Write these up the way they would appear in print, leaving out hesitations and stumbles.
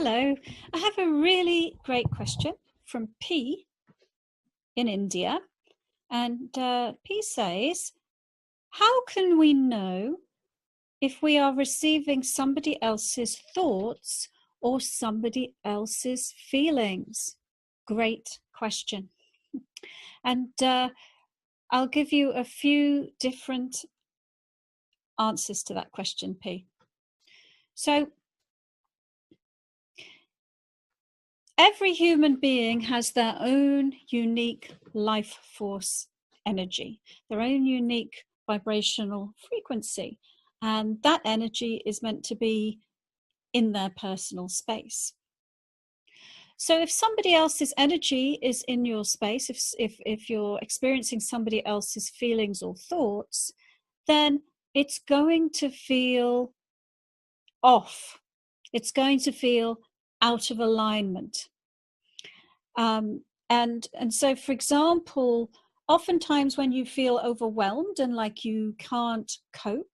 Hello, I have a really great question from P in India. And P says, how can we know if we are receiving somebody else's thoughts or somebody else's feelings? Great question. And I'll give you a few different answers to that question, P. So, every human being has their own unique life force energy, their own unique vibrational frequency. And that energy is meant to be in their personal space. So if somebody else's energy is in your space, if you're experiencing somebody else's feelings or thoughts, then it's going to feel off. It's going to feel out of alignment. And so, for example, oftentimes when you feel overwhelmed and like you can't cope,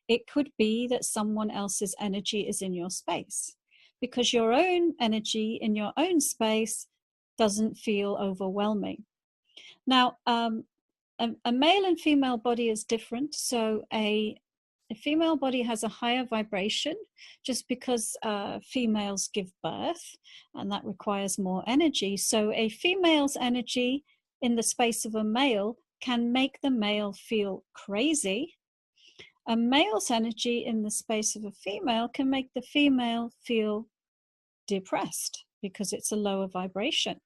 it could be that someone else's energy is in your space, because your own energy in your own space doesn't feel overwhelming. Now, a male and female body is different. So a female body has a higher vibration just because females give birth, and that requires more energy. So a female's energy in the space of a male can make the male feel crazy. A male's energy in the space of a female can make the female feel depressed because it's a lower vibration.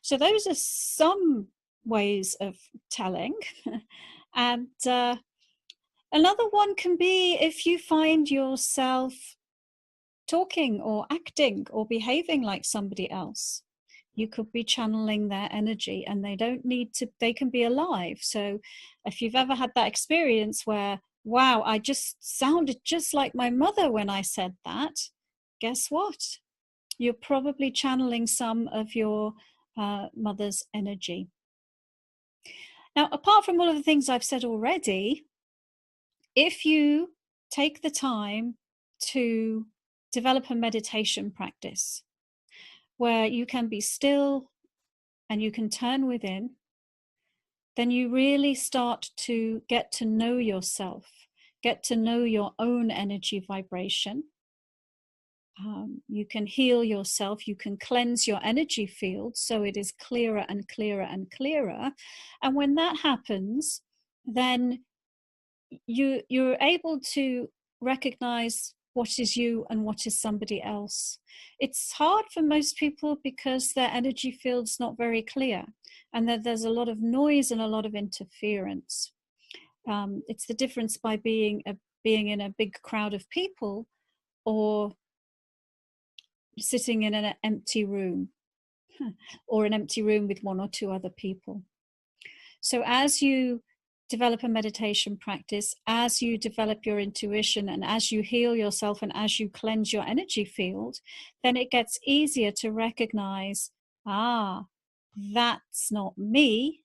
So those are some ways of telling. And another one can be if you find yourself talking or acting or behaving like somebody else. You could be channeling their energy, and they don't need to, they can be alive. So if you've ever had that experience where, wow, I just sounded just like my mother when I said that, guess what? You're probably channeling some of your mother's energy. Now, apart from all of the things I've said already, if you take the time to develop a meditation practice where you can be still and you can turn within, then you really start to get to know yourself, get to know your own energy vibration. You can heal yourself, you can cleanse your energy field so it is clearer and clearer and clearer. And when that happens, then you're able to recognize what is you and what is somebody else. It's hard for most people because their energy field's not very clear, and that there's a lot of noise and a lot of interference. It's the difference by being in a big crowd of people or sitting in an empty room, or an empty room with one or two other people. So as you develop a meditation practice, as you develop your intuition, and as you heal yourself, and as you cleanse your energy field, then it gets easier to recognize, that's not me,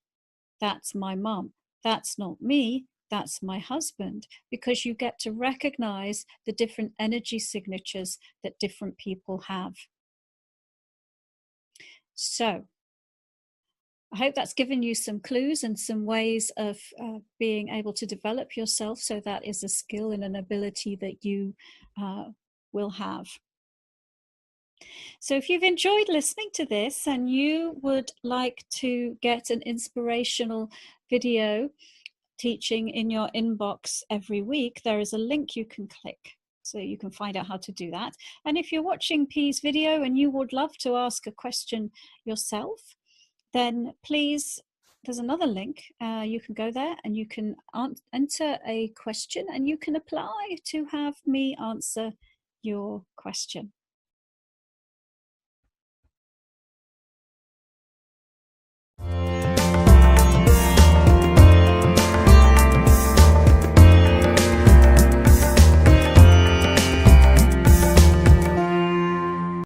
that's my mum. That's not me, that's my husband. Because you get to recognize the different energy signatures that different people have. So I hope that's given you some clues and some ways of being able to develop yourself, so that is a skill and an ability that you will have. So if you've enjoyed listening to this and you would like to get an inspirational video teaching in your inbox every week, there is a link you can click. So you can find out how to do that. And if you're watching P's video and you would love to ask a question yourself, then please, there's another link. You can go there and you can enter a question, and you can apply to have me answer your question.